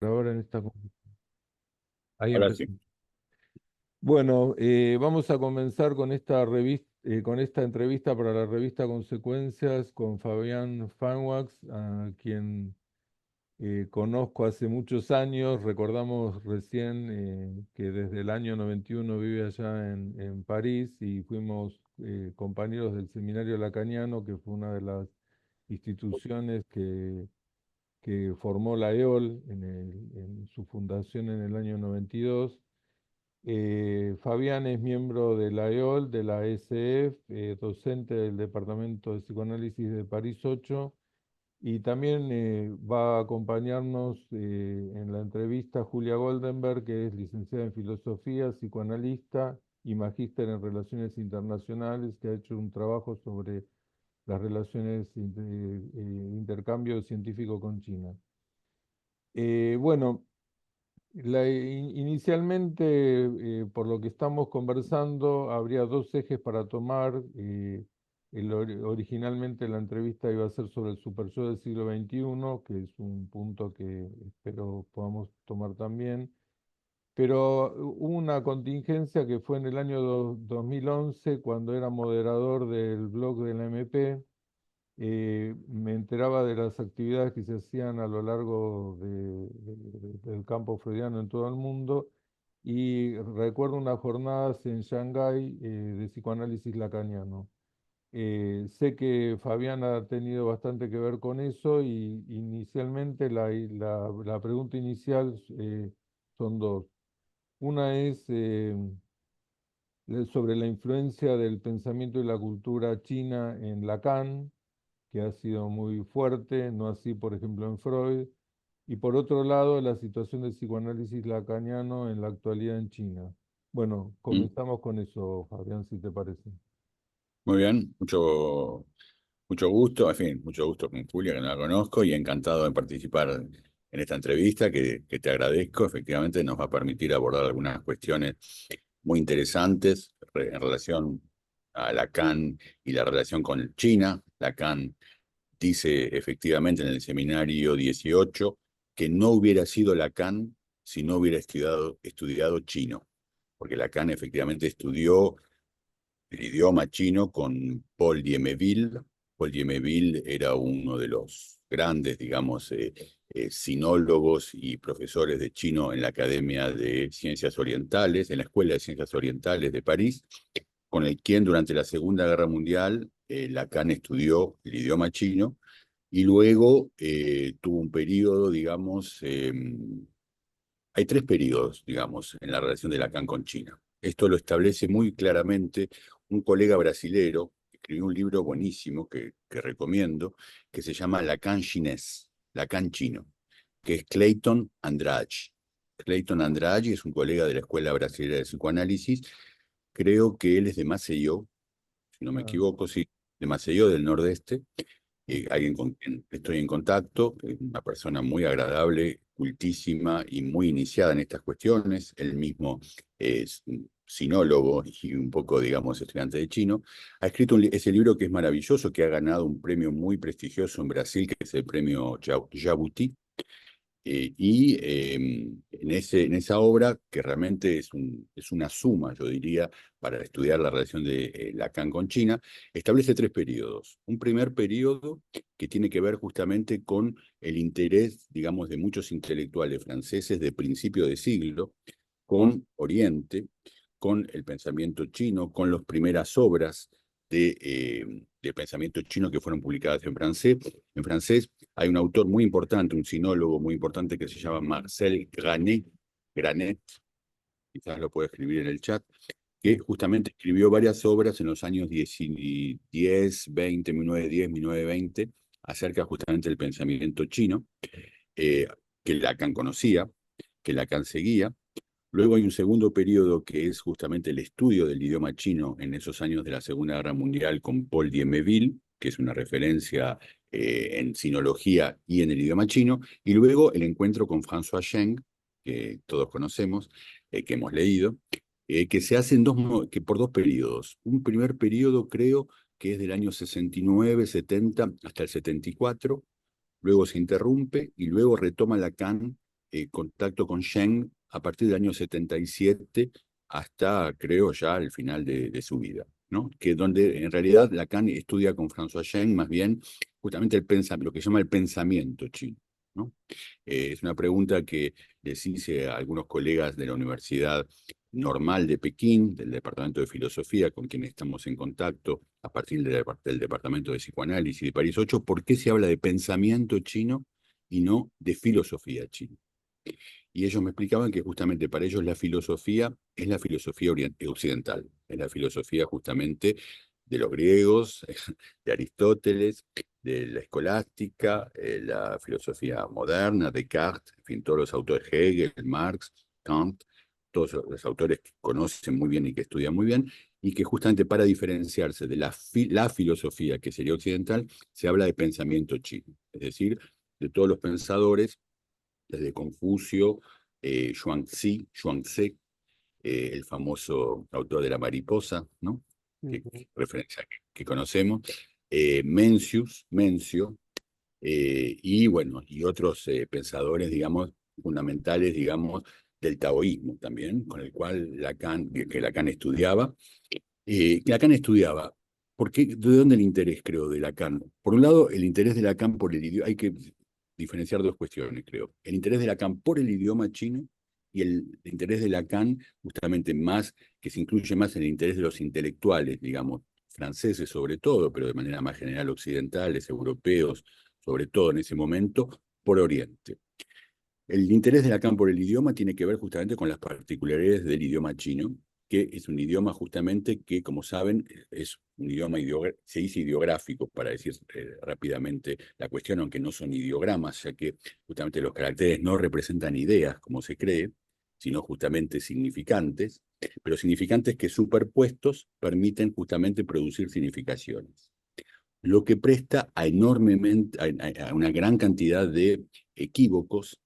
Ahora en esta... Ahí Ahora sí. empezamos. Bueno, vamos a comenzar con esta con esta entrevista para la revista Consecuencias con Fabián Fanwax, a quien conozco hace muchos años. Recordamos recién que desde el año 91 vive allá en París y fuimos compañeros del Seminario Lacaniano, que fue una de las instituciones que formó la EOL en su fundación en el año 92. Fabián es miembro de la EOL, de la ESEF, docente del Departamento de Psicoanálisis de París 8, y también va a acompañarnos en la entrevista Julia Goldenberg, que es licenciada en Filosofía, psicoanalista y magíster en Relaciones Internacionales, que ha hecho un trabajo sobre las relaciones, intercambio científico con China. Bueno, inicialmente, por lo que estamos conversando, habría dos ejes para tomar. Originalmente la entrevista iba a ser sobre el superyo del siglo XXI, que es un punto que espero podamos tomar también. Pero hubo una contingencia que fue en el año 2011, cuando era moderador del blog de la MP. Me enteraba de las actividades que se hacían a lo largo del campo freudiano en todo el mundo, y recuerdo unas jornadas en Shanghái de psicoanálisis lacaniano. Sé que Fabián ha tenido bastante que ver con eso, y inicialmente la pregunta inicial son dos. Una es sobre la influencia del pensamiento y la cultura china en Lacan, que ha sido muy fuerte, no así, por ejemplo, en Freud. Y por otro lado, la situación del psicoanálisis lacaniano en la actualidad en China. Bueno, Mm. comenzamos con eso, Fabián, si te parece. Muy bien, mucho gusto, en fin, mucho gusto con Julia, que no la conozco, y encantado de participar en esta entrevista que te agradezco. Efectivamente, nos va a permitir abordar algunas cuestiones muy interesantes en relación a Lacan y la relación con China. Lacan dice efectivamente en el seminario 18 que no hubiera sido Lacan si no hubiera estudiado chino, porque Lacan efectivamente estudió el idioma chino con Paul Diemeville. Paul Diemeville era uno de los grandes, digamos, sinólogos y profesores de chino en la Academia de Ciencias Orientales, en la Escuela de Ciencias Orientales de París, con el quien durante la Segunda Guerra Mundial Lacan estudió el idioma chino y luego tuvo un periodo, digamos, hay tres periodos, digamos, en la relación de Lacan con China. Esto lo establece muy claramente un colega brasilero que escribió un libro buenísimo que recomiendo, que se llama Lacan chinés, Lacan chino, que es Clayton Andrade. Clayton Andrade es un colega de la Escuela Brasilera de Psicoanálisis. Creo que él es de Maceió, si no me Ah, equivoco, sí, de Maceió, del Nordeste, alguien con quien estoy en contacto, una persona muy agradable, cultísima y muy iniciada en estas cuestiones. Él mismo es un sinólogo y un poco, digamos, estudiante de chino. Ha escrito ese libro que es maravilloso, que ha ganado un premio muy prestigioso en Brasil, que es el premio Jabuti. En esa obra, que realmente es una suma, yo diría, para estudiar la relación de Lacan con China, establece tres periodos. Un primer periodo que tiene que ver justamente con el interés, digamos, de muchos intelectuales franceses de principio de siglo, con Oriente, con el pensamiento chino, con las primeras obras de pensamiento chino que fueron publicadas en francés. En francés hay un autor muy importante, un sinólogo muy importante que se llama Marcel Granet, quizás lo puede escribir en el chat, que sí. justamente escribió varias obras en los años 10, 20, 1910, 1920, acerca justamente del pensamiento chino, eh, que Lacan conocía, que Lacan seguía. Luego hay un segundo periodo que es justamente el estudio del idioma chino en esos años de la Segunda Guerra Mundial con Paul Diemeville, que es una referencia en sinología y en el idioma chino, y luego el encuentro con François Cheng, que todos conocemos, que hemos leído, que se hace que por dos periodos. Un primer periodo creo que es del año 69, 70 hasta el 74, luego se interrumpe y luego retoma Lacan contacto con Schenk a partir del año 77 hasta, creo, ya el final de su vida, ¿no? Que donde en realidad Lacan estudia con François Schenk más bien justamente lo que se llama el pensamiento chino, ¿no? Es una pregunta que les hice a algunos colegas de la Universidad Normal de Pekín, del Departamento de Filosofía, con quienes estamos en contacto a partir del Departamento de Psicoanálisis de París 8, ¿por qué se habla de pensamiento chino y no de filosofía china? Y ellos me explicaban que justamente para ellos la filosofía es la filosofía occidental, es la filosofía justamente de los griegos, de Aristóteles, de la escolástica, la filosofía moderna, Descartes, en fin, todos los autores, Hegel, Marx, Kant, todos los autores que conocen muy bien y que estudian muy bien, y que justamente para diferenciarse de la filosofía que sería occidental, se habla de pensamiento chino, es decir, de todos los pensadores desde Confucio, Zhuangzi, el famoso autor de la mariposa, ¿no? Ujú. Referencia que conocemos, Mencio, y bueno, y otros pensadores, digamos, fundamentales, digamos, del taoísmo también, con el cual que Lacan estudiaba. Lacan estudiaba. ¿De dónde el interés, creo, de Lacan? Por un lado, el interés de Lacan por el idioma, hay que diferenciar dos cuestiones, creo. El interés de Lacan por el idioma chino y el interés de Lacan, justamente más, que se incluye más en el interés de los intelectuales, digamos, franceses sobre todo, pero de manera más general occidentales, europeos, sobre todo en ese momento, por Oriente. El interés de Lacan por el idioma tiene que ver justamente con las particularidades del idioma chino, que es un idioma justamente que, como saben, es un idioma, se dice ideográfico, para decir rápidamente la cuestión, aunque no son ideogramas, ya que justamente los caracteres no representan ideas, como se cree, sino justamente significantes, pero significantes que superpuestos permiten justamente producir significaciones. Lo que presta a una gran cantidad de equívocos,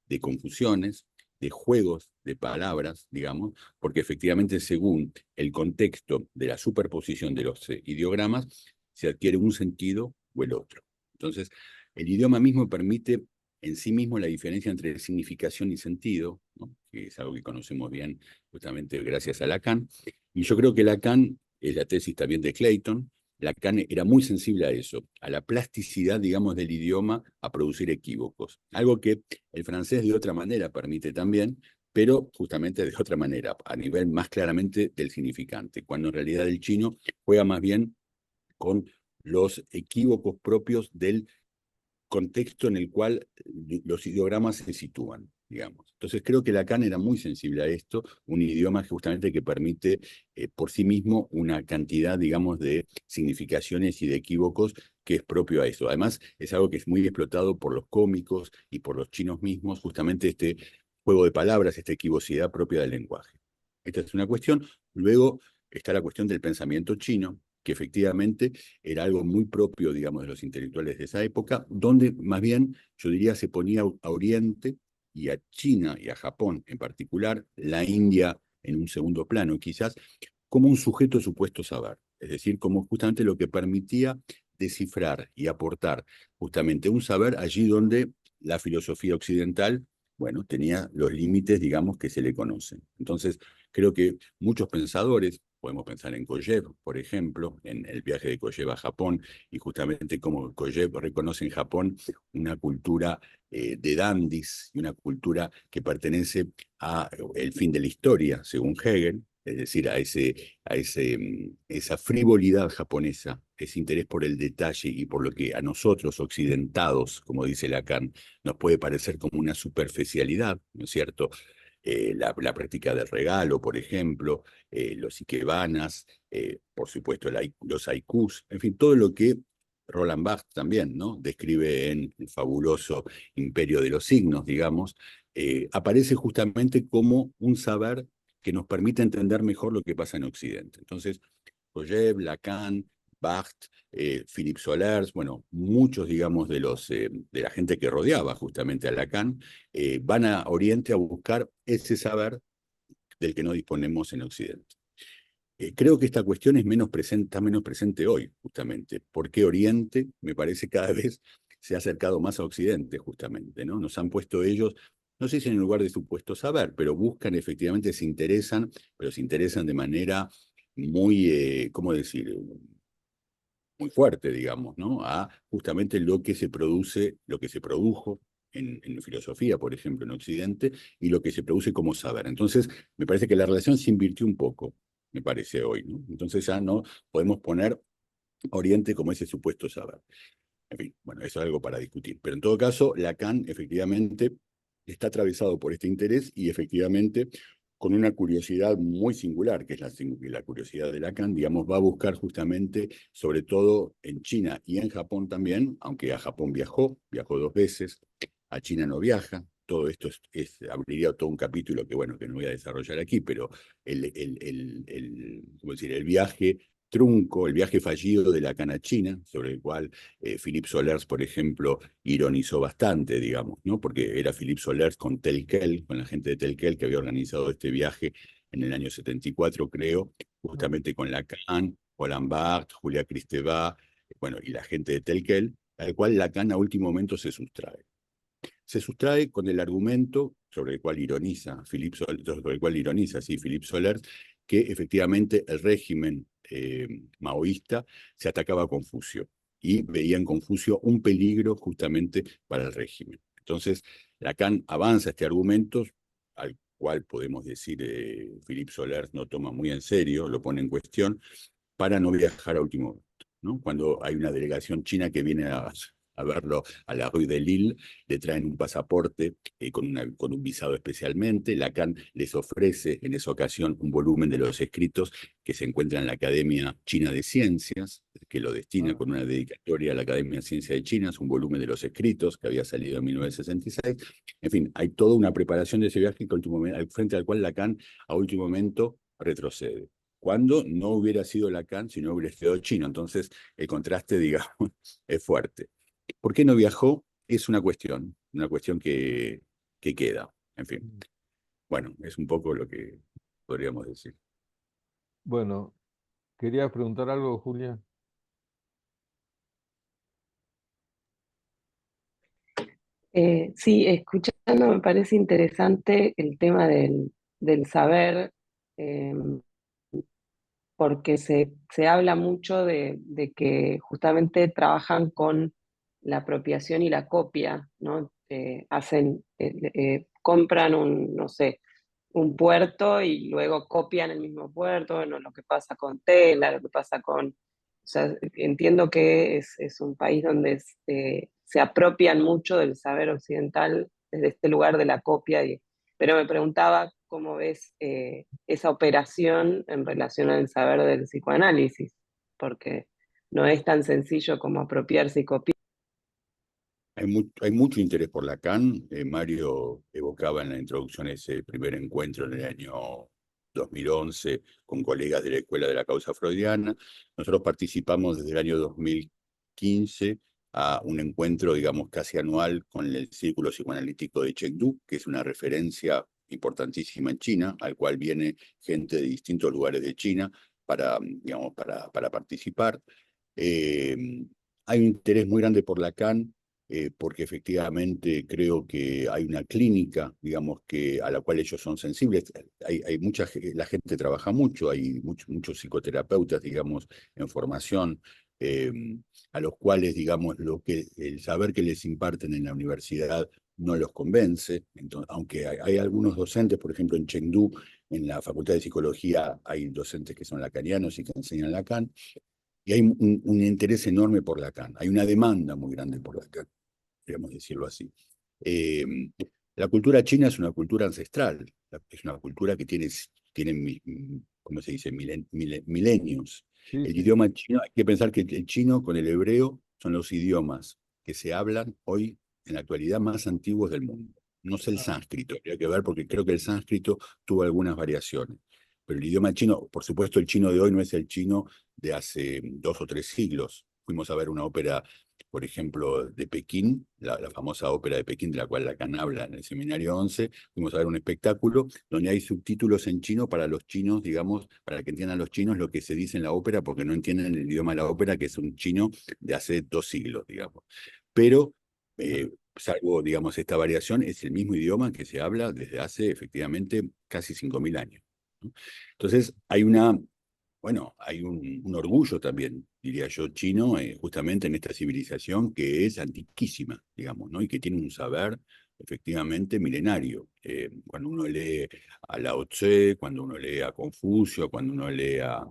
de confusiones, de juegos de palabras, digamos, porque efectivamente según el contexto de la superposición de los ideogramas, se adquiere un sentido o el otro. Entonces, el idioma mismo permite en sí mismo la diferencia entre significación y sentido, ¿no? Que es algo que conocemos bien justamente gracias a Lacan. Y yo creo que Lacan, es la tesis también de Clayton, Lacan era muy sensible a eso, a la plasticidad, digamos, del idioma a producir equívocos. Algo que el francés de otra manera permite también, pero justamente de otra manera, a nivel más claramente del significante, cuando en realidad el chino juega más bien con los equívocos propios del contexto en el cual los ideogramas se sitúan, digamos. Entonces creo que Lacan era muy sensible a esto, un idioma justamente que permite por sí mismo una cantidad, digamos, de significaciones y de equívocos que es propio a eso. Además, es algo que es muy explotado por los cómicos y por los chinos mismos, justamente este juego de palabras, esta equivocidad propia del lenguaje. Esta es una cuestión. Luego está la cuestión del pensamiento chino, que efectivamente era algo muy propio, digamos, de los intelectuales de esa época, donde más bien, yo diría, se ponía a Oriente y a China y a Japón en particular, la India en un segundo plano quizás, como un sujeto supuesto saber, es decir, como justamente lo que permitía descifrar y aportar justamente un saber allí donde la filosofía occidental, bueno, tenía los límites, digamos, que se le conocen. Entonces, creo que muchos pensadores, podemos pensar en Kojev, por ejemplo, en el viaje de Kojev a Japón, y justamente cómo Kojev reconoce en Japón una cultura de dandis y una cultura que pertenece a el fin de la historia, según Hegel, es decir, esa frivolidad japonesa, ese interés por el detalle y por lo que a nosotros occidentados, como dice Lacan, nos puede parecer como una superficialidad, ¿no es cierto? La práctica del regalo, por ejemplo, los ikebanas, por supuesto los haikus, en fin, todo lo que Roland Barthes también, ¿no? Describe en el fabuloso Imperio de los Signos, digamos, aparece justamente como un saber que nos permite entender mejor lo que pasa en Occidente. Entonces, Kojev, Lacan, Barthes, Philippe Solers, bueno, muchos, digamos, de la gente que rodeaba justamente a Lacan, van a Oriente a buscar ese saber del que no disponemos en Occidente. Creo que esta cuestión está menos presente hoy, justamente, porque Oriente, me parece, cada vez se ha acercado más a Occidente, justamente, ¿no? Nos han puesto ellos no sé si en el lugar de supuesto saber, pero buscan efectivamente, se interesan, pero se interesan de manera muy, ¿cómo decir? Muy fuerte, digamos, ¿no? A justamente lo que se produce, lo que se produjo en filosofía, por ejemplo, en Occidente, y lo que se produce como saber. Entonces, me parece que la relación se invirtió un poco, me parece hoy, ¿no? Entonces ya no podemos poner Oriente como ese supuesto saber. En fin, bueno, eso es algo para discutir. Pero en todo caso, Lacan efectivamente está atravesado por este interés y efectivamente con una curiosidad muy singular, que es la curiosidad de Lacan, digamos, va a buscar justamente, sobre todo en China y en Japón también, aunque a Japón viajó 2 veces, a China no viaja. Todo esto abriría todo un capítulo que, bueno, que no voy a desarrollar aquí, pero ¿cómo decir? El viaje trunco, el viaje fallido de Lacan a China, sobre el cual Philippe Solers, por ejemplo, ironizó bastante, digamos, ¿no? Porque era Philippe Solers con Telquel, con la gente de Telquel, que había organizado este viaje en el año 74, creo, justamente con Lacan, Roland Barthes, Julia Kristeva, bueno, y la gente de Telquel, al cual Lacan a último momento se sustrae. Se sustrae con el argumento sobre el cual ironiza Philippe Solers, que efectivamente el régimen maoísta se atacaba a Confucio y veía en Confucio un peligro justamente para el régimen. Entonces, Lacan avanza este argumento, al cual podemos decir Philippe Solers no toma muy en serio, lo pone en cuestión, para no viajar a último momento, ¿no? Cuando hay una delegación china que viene a verlo a la Rue de Lille, le traen un pasaporte con un visado especialmente. Lacan les ofrece en esa ocasión un volumen de los escritos que se encuentra en la Academia China de Ciencias, que lo destina Ah, con una dedicatoria a la Academia de Ciencias de China, es un volumen de los escritos que había salido en 1966. En fin, hay toda una preparación de ese viaje frente al cual Lacan a último momento retrocede cuando no hubiera sido Lacan si no hubiera sido chino. Entonces, el contraste, digamos, es fuerte. ¿Por qué no viajó? Es una cuestión que queda. En fin, mm. bueno, es un poco lo que podríamos decir. Bueno, ¿querías preguntar algo, Julia? Sí, escuchando me parece interesante el tema del saber, eh, porque se habla mucho de que justamente trabajan con la apropiación y la copia, ¿no? Compran no sé, un puerto y luego copian el mismo puerto, ¿no? Lo que pasa con Tela, lo que pasa con... O sea, entiendo que es un país donde se apropian mucho del saber occidental desde este lugar de la copia, pero me preguntaba cómo ves esa operación en relación al saber del psicoanálisis, porque no es tan sencillo como apropiarse y copiar. Hay mucho interés por Lacan. Mario evocaba en la introducción ese primer encuentro en el año 2011 con colegas de la Escuela de la Causa Freudiana. Nosotros participamos desde el año 2015 a un encuentro, digamos, casi anual con el Círculo Psicoanalítico de Chengdu, que es una referencia importantísima en China, al cual viene gente de distintos lugares de China digamos, para participar. Eh, Hay un interés muy grande por Lacan, porque efectivamente creo que hay una clínica, digamos, a la cual ellos son sensibles. La gente trabaja mucho, hay muchos psicoterapeutas, digamos, en formación, eh, a los cuales, digamos, el saber que les imparten en la universidad no los convence. Entonces, aunque hay algunos docentes, por ejemplo, en Chengdu, en la Facultad de Psicología, hay docentes que son lacanianos y que enseñan Lacan, y hay un interés enorme por Lacan, hay una demanda muy grande por Lacan, podríamos decirlo así. Eh, la cultura china es una cultura ancestral, es una cultura que tiene ¿cómo se dice?, milenios. Sí, El sí. idioma chino, hay que pensar que el chino con el hebreo son los idiomas que se hablan hoy en la actualidad más antiguos del mundo. No sé el Ah, sánscrito, habría que ver porque creo que el sánscrito tuvo algunas variaciones. Pero el idioma chino, por supuesto, el chino de hoy no es el chino de hace 2 o 3 siglos. Fuimos a ver una ópera, por ejemplo, de Pekín, la famosa ópera de Pekín, de la cual Lacan habla en el Seminario 11. Fuimos a ver un espectáculo donde hay subtítulos en chino para los chinos, digamos, para que entiendan los chinos lo que se dice en la ópera, porque no entienden el idioma de la ópera, que es un chino de hace 2 siglos, digamos. Pero claro. salvo, digamos, esta variación, es el mismo idioma que se habla desde hace efectivamente casi 5.000 años, ¿no? Entonces, bueno, hay un orgullo también, diría yo, chino, justamente en esta civilización que es antiquísima, digamos, ¿no? Y que tiene un saber efectivamente milenario. Cuando uno lee a Lao Tse, cuando uno lee a Confucio, cuando uno lee a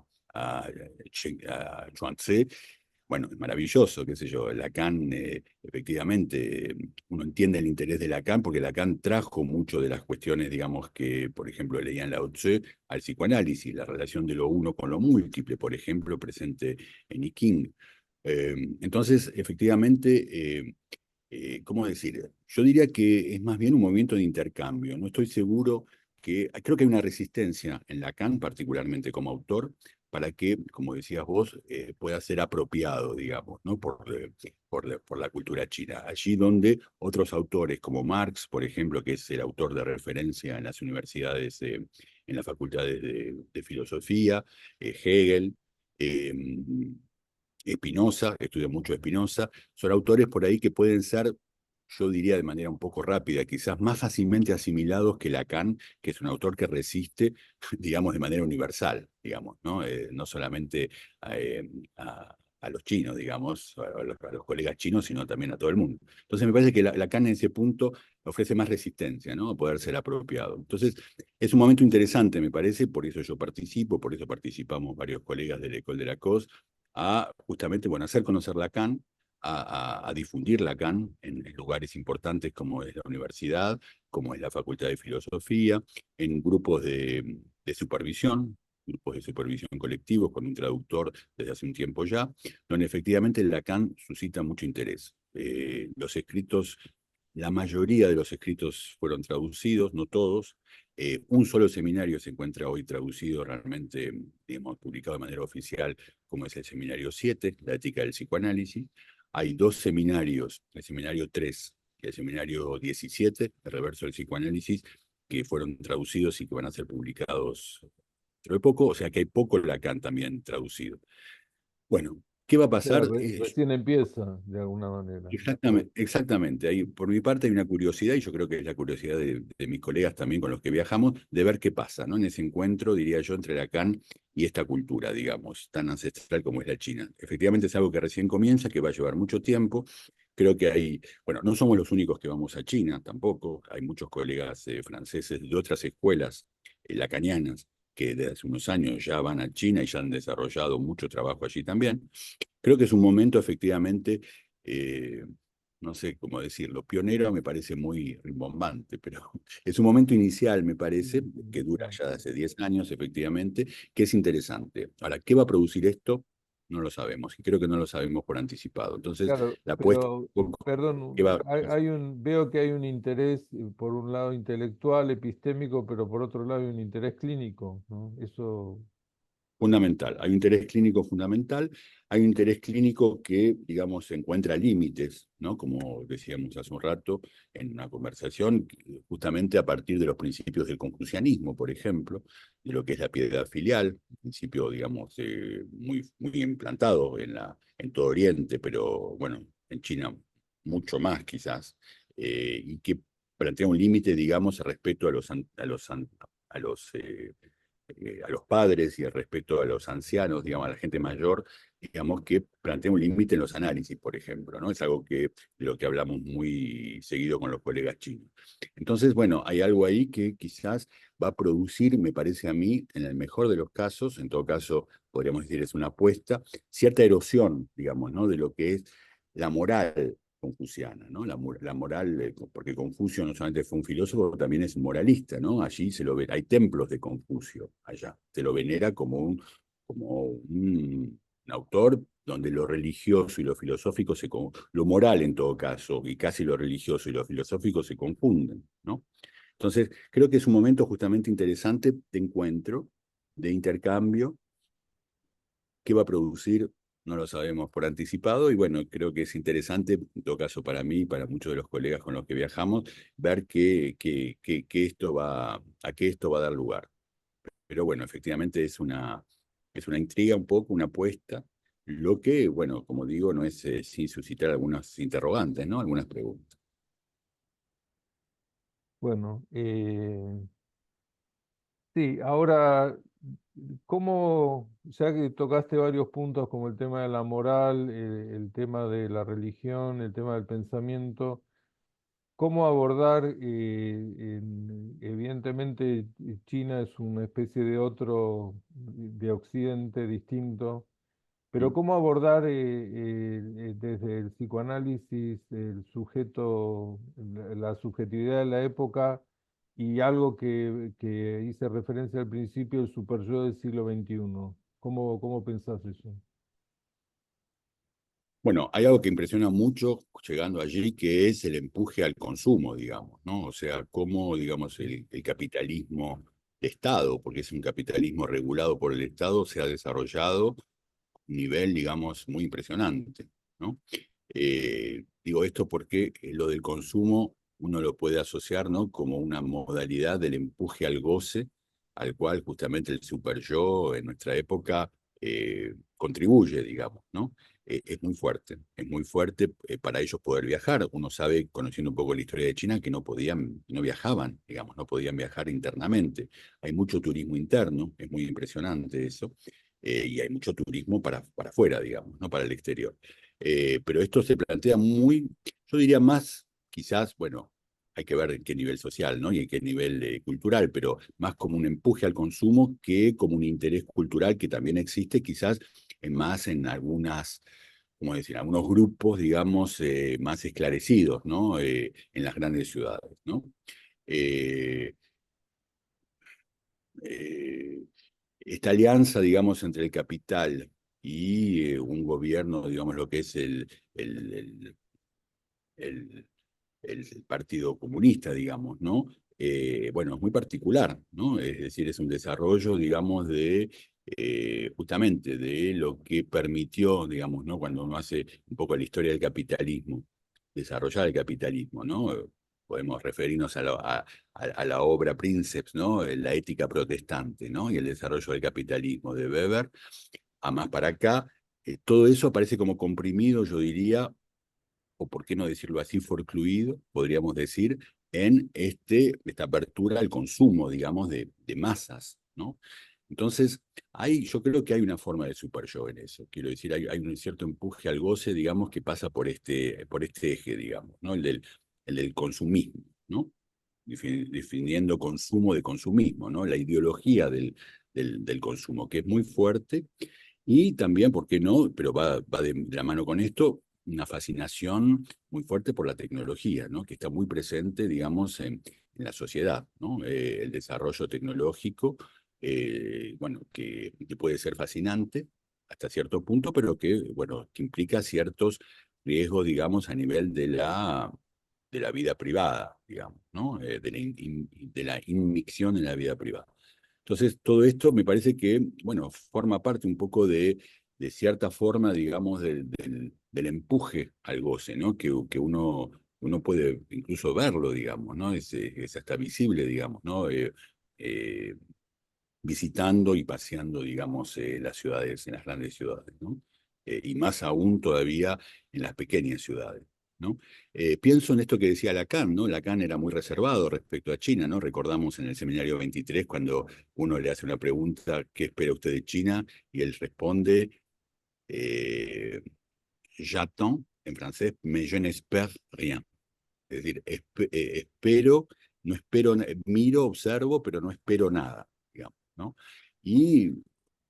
Chuang-Tzu, bueno, es maravilloso, qué sé yo, Lacan, efectivamente, uno entiende el interés de Lacan porque Lacan trajo mucho de las cuestiones, digamos, que, por ejemplo, leían Lao Tse al psicoanálisis, la relación de lo uno con lo múltiple, por ejemplo, presente en I Ching. Entonces, efectivamente, ¿cómo decir? Yo diría que es más bien un movimiento de intercambio. No estoy seguro creo que hay una resistencia en Lacan, particularmente como autor, para que, como decías vos, pueda ser apropiado, digamos, ¿no? Por la cultura china. Allí donde otros autores, como Marx, por ejemplo, que es el autor de referencia en las universidades, en las facultades de filosofía, Hegel, eh, Spinoza, estudio mucho Spinoza, son autores por ahí que pueden ser, yo diría de manera un poco rápida, quizás más fácilmente asimilados que Lacan, que es un autor que resiste, digamos, de manera universal, digamos, ¿no? No solamente a los chinos, digamos, a los colegas chinos, sino también a todo el mundo. Entonces me parece que Lacan en ese punto ofrece más resistencia, ¿no? A poder ser apropiado. Entonces es un momento interesante, me parece, por eso yo participo, por eso participamos varios colegas de la École de la COS, a justamente, bueno, hacer conocer Lacan, a difundir Lacan en lugares importantes como es la universidad, como es la Facultad de Filosofía, en grupos de supervisión colectivos con un traductor desde hace un tiempo ya, donde efectivamente Lacan suscita mucho interés. Los escritos, la mayoría de los escritos fueron traducidos, no todos. Un solo seminario se encuentra hoy traducido realmente, digamos, publicado de manera oficial, como es el Seminario 7, La ética del psicoanálisis. Hay dos seminarios, el Seminario 3 y el Seminario 17, el reverso del psicoanálisis, que fueron traducidos y que van a ser publicados dentro de poco, o sea que hay poco Lacan también traducido. Bueno, ¿qué va a O sea, pasar? recién empieza, de alguna manera. Exactamente, exactamente. Por mi parte hay una curiosidad, y yo creo que es la curiosidad de mis colegas también con los que viajamos, de ver qué pasa, ¿no? En ese encuentro, diría yo, entre Lacan y esta cultura, digamos, tan ancestral como es la China. Efectivamente es algo que recién comienza, que va a llevar mucho tiempo. Creo que bueno, no somos los únicos que vamos a China, tampoco. Hay muchos colegas franceses de otras escuelas lacanianas que desde hace unos años ya van a China y ya han desarrollado mucho trabajo allí también. Creo que es un momento efectivamente, eh, no sé cómo decirlo, pionero me parece muy rimbombante, pero es un momento inicial, me parece, que dura ya hace 10 años efectivamente, que es interesante. Ahora, ¿qué va a producir esto? No lo sabemos, y creo que no lo sabemos por anticipado. Entonces, Claro, la apuesta es pero, un poco, ¿qué perdón, va a veo que hay un interés, por un lado intelectual, epistémico, pero por otro lado hay un interés clínico, ¿no? Eso, Fundamental, hay un interés clínico fundamental, hay un interés clínico que, digamos, encuentra límites, ¿no? Como decíamos hace un rato en una conversación, justamente a partir de los principios del confucianismo, por ejemplo, de lo que es la piedad filial, un principio, digamos, muy implantado en todo Oriente, pero bueno, en China mucho más quizás, y que plantea un límite, digamos, respecto a los padres y el respeto a los ancianos, digamos, a la gente mayor, digamos, que plantea un límite en los análisis, por ejemplo, ¿no? Es algo de lo que hablamos muy seguido con los colegas chinos. Entonces, bueno, hay algo ahí que quizás va a producir, me parece a mí, en el mejor de los casos, en todo caso, podríamos decir es una apuesta, cierta erosión, digamos, ¿no? De lo que es la moral confuciana, ¿no? La moral, porque Confucio no solamente fue un filósofo, también es moralista, ¿no? Allí se lo ve, hay templos de Confucio allá, se lo venera como un autor donde lo religioso y lo filosófico, lo moral en todo caso, y casi lo religioso y lo filosófico se confunden, ¿no? Entonces, creo que es un momento justamente interesante de encuentro, de intercambio, ¿qué va a producir? No lo sabemos por anticipado y bueno, creo que es interesante, en todo caso para mí y para muchos de los colegas con los que viajamos, ver a qué esto va a dar lugar. Pero bueno, efectivamente es una intriga un poco, una apuesta, lo que, bueno, como digo, no es sin suscitar algunas interrogantes, ¿no? Algunas preguntas. Bueno, sí, ahora, ¿cómo, ya que tocaste varios puntos como el tema de la moral, el tema de la religión, el tema del pensamiento, cómo abordar, evidentemente China es una especie de otro, de Occidente distinto, pero Mm. cómo abordar desde el psicoanálisis el sujeto, la subjetividad de la época y algo que hice referencia al principio, el superyo del siglo XXI? ¿Cómo pensás eso? Bueno, hay algo que impresiona mucho llegando allí, que es el empuje al consumo, digamos, ¿no? O sea, cómo, digamos, el capitalismo de Estado, porque es un capitalismo regulado por el Estado, se ha desarrollado a un nivel, digamos, muy impresionante, ¿no? Digo esto porque lo del consumo uno lo puede asociar, ¿no? Como una modalidad del empuje al goce, al cual justamente el superyo en nuestra época contribuye, digamos, ¿no? Es muy fuerte para ellos poder viajar. Uno sabe, conociendo un poco la historia de China, que no podían, no viajaban, digamos, no podían viajar internamente. Hay mucho turismo interno, es muy impresionante eso, y hay mucho turismo para afuera, digamos, no para el exterior. Pero esto se plantea muy, yo diría más, quizás, bueno, hay que ver en qué nivel social, ¿no? Y en qué nivel cultural, pero más como un empuje al consumo que como un interés cultural que también existe, quizás más en algunas, ¿cómo decir?, algunos grupos, digamos, más esclarecidos, ¿no? En las grandes ciudades, ¿no? Eh, eh, Esta alianza, digamos, entre el capital y un gobierno, digamos, lo que es el, el- el- el Partido Comunista, digamos, ¿no? Bueno, es muy particular, ¿no? Es decir, es un desarrollo, digamos, de justamente de lo que permitió, digamos, ¿no? Cuando uno hace un poco la historia del capitalismo, desarrollar el capitalismo, ¿no? Podemos referirnos a la obra Princeps, ¿no? La ética protestante, ¿no? Y el desarrollo del capitalismo de Weber, a más para acá. Todo eso aparece como comprimido, yo diría, o por qué no decirlo así, forcluido, podríamos decir, en esta apertura al consumo, digamos, de masas, ¿no? Entonces, yo creo que hay una forma de super yo en eso. Quiero decir, hay un cierto empuje al goce, digamos, que pasa por este eje, digamos, ¿no? El del consumismo, ¿no? Definiendo consumo de consumismo, ¿no? La ideología del consumo, que es muy fuerte, y también, ¿por qué no? Pero va de la mano con esto, una fascinación muy fuerte por la tecnología, ¿no? Que está muy presente, digamos, en la sociedad, ¿no? El desarrollo tecnológico, bueno, que puede ser fascinante hasta cierto punto, pero que, bueno, que implica ciertos riesgos, digamos, a nivel de la vida privada, digamos, ¿no? De la inmixción en la vida privada. Entonces, todo esto me parece que, bueno, forma parte un poco de cierta forma, digamos, del empuje al goce, ¿no? Que uno puede incluso verlo, digamos, ¿no? Es hasta visible, digamos, ¿no? Eh, Visitando y paseando, digamos, las ciudades, en las grandes ciudades, ¿no? Y más aún todavía en las pequeñas ciudades, ¿no? Pienso en esto que decía Lacan, ¿no? Lacan era muy reservado respecto a China, ¿no? Recordamos en el seminario 23 cuando uno le hace una pregunta, ¿qué espera usted de China? Y él responde, j'attends, en francés, mais je n'espère rien. Es decir, espero, no espero, miro, observo, pero no espero nada, digamos, ¿no? Y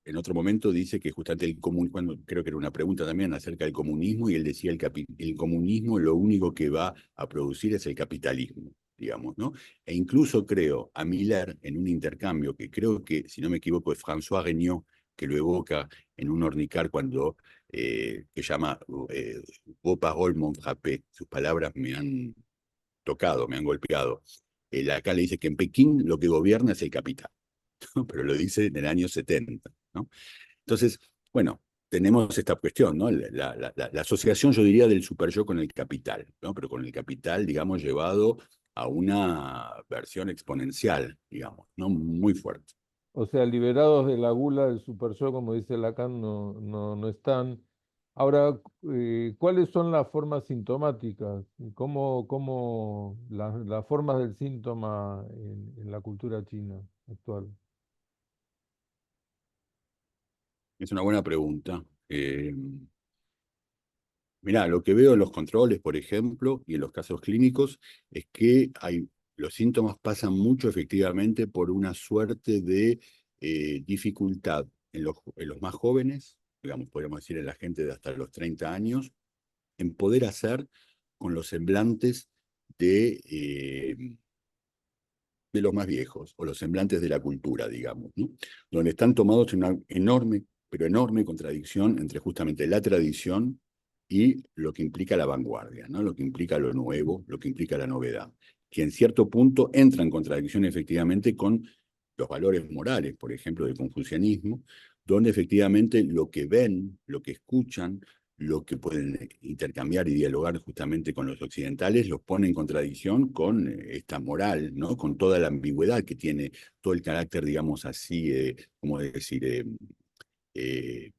en otro momento dice que justamente cuando creo que era una pregunta también acerca del comunismo, y él decía el comunismo lo único que va a producir es el capitalismo, digamos, ¿no? E incluso creo a Miller en un intercambio que creo que, si no me equivoco, es François Regnault que lo evoca en un Ornicar cuando, que llama Vos paroles m'ont frappé, sus palabras me han tocado, me han golpeado. Acá le dice que en Pekín lo que gobierna es el capital, ¿no? Pero lo dice en el año 70, ¿no? Entonces, bueno, tenemos esta cuestión, ¿no? La asociación, yo diría, del superyo con el capital, ¿no? Pero con el capital, digamos, llevado a una versión exponencial, digamos, ¿no? Muy fuerte. O sea, liberados de la gula del superyo, como dice Lacan, no están. Ahora, ¿cuáles son las formas sintomáticas? ¿Cómo las formas del síntoma en la cultura china actual? Es una buena pregunta. Mirá, lo que veo en los controles, por ejemplo, y en los casos clínicos, es que los síntomas pasan mucho efectivamente por una suerte de dificultad en los más jóvenes, digamos, podríamos decir en la gente de hasta los 30 años, en poder hacer con los semblantes de los más viejos, o los semblantes de la cultura, digamos, ¿no? Donde están tomados en una enorme, pero enorme contradicción entre justamente la tradición y lo que implica la vanguardia, ¿no? Lo que implica lo nuevo, lo que implica la novedad, que en cierto punto entra en contradicción efectivamente con los valores morales, por ejemplo, del confucianismo, donde efectivamente lo que ven, lo que escuchan, lo que pueden intercambiar y dialogar justamente con los occidentales, los pone en contradicción con esta moral, ¿no? Con toda la ambigüedad que tiene, todo el carácter, digamos así, ¿cómo decir? Eh,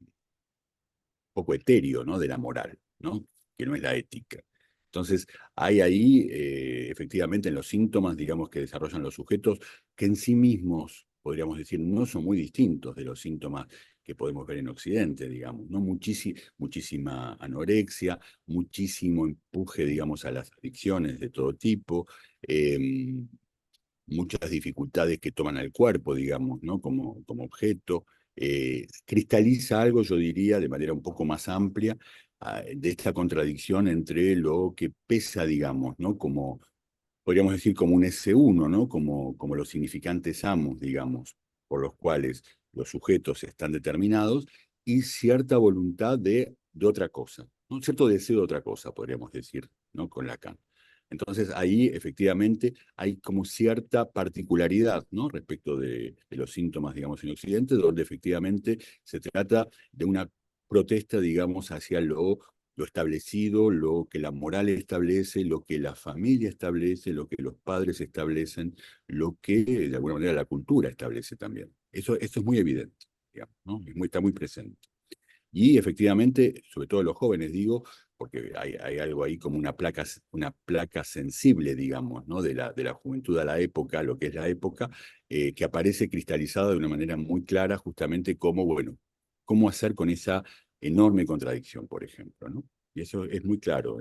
Poco etéreo, ¿no? De la moral, ¿no? Que no es la ética. Entonces, hay ahí, efectivamente, en los síntomas, digamos, que desarrollan los sujetos, que en sí mismos, podríamos decir, no son muy distintos de los síntomas que podemos ver en Occidente, digamos, ¿no? Muchísima anorexia, muchísimo empuje, digamos, a las adicciones de todo tipo, muchas dificultades que toman al cuerpo, digamos, ¿no? Como objeto. Cristaliza algo, yo diría, de manera un poco más amplia, de esta contradicción entre lo que pesa, digamos, ¿no? Como, podríamos decir, como un S1, ¿no? Como los significantes amos, digamos, por los cuales los sujetos están determinados, y cierta voluntad de otra cosa, ¿no? Un cierto deseo de otra cosa, podríamos decir, ¿no? Con Lacan. Entonces ahí efectivamente hay como cierta particularidad, ¿no? Respecto de los síntomas, digamos, en Occidente, donde efectivamente se trata de una protesta, digamos, hacia lo establecido, lo que la moral establece, lo que la familia establece, lo que los padres establecen, lo que de alguna manera la cultura establece también. Eso es muy evidente, digamos, ¿no? Está muy presente. Y efectivamente, sobre todo los jóvenes, digo, porque hay algo ahí como una placa sensible, digamos, ¿no? De la juventud a la época, lo que es la época, que aparece cristalizada de una manera muy clara, justamente como, bueno, cómo hacer con esa enorme contradicción, por ejemplo, ¿no? Y eso es muy claro,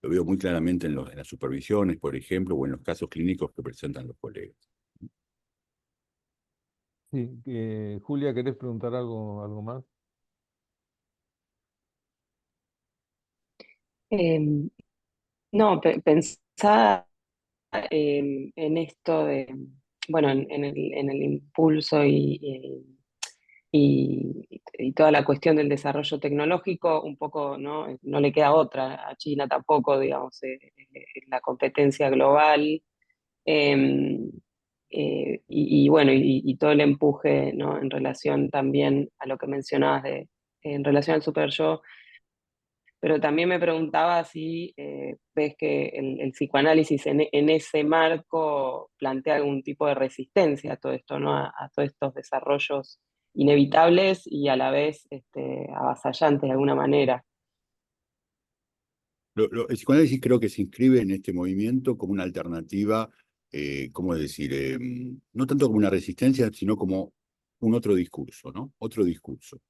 lo veo muy claramente en las supervisiones, por ejemplo, o en los casos clínicos que presentan los colegas. Sí, Julia, ¿querés preguntar algo más? Em, no, pensaba en esto de, bueno, en el impulso y toda la cuestión del desarrollo tecnológico, un poco, ¿no? No le queda otra a China tampoco, digamos, la competencia global. eh, bueno, y todo el empuje, ¿no? En relación también a lo que mencionabas en relación al super yo, pero también me preguntaba si ves que el psicoanálisis en ese marco plantea algún tipo de resistencia a todo esto, ¿no? A todos estos desarrollos inevitables y a la vez avasallantes de alguna manera. El psicoanálisis creo que se inscribe en este movimiento como una alternativa, ¿cómo decir? No tanto como una resistencia, sino como un otro discurso, ¿no? Otro discurso,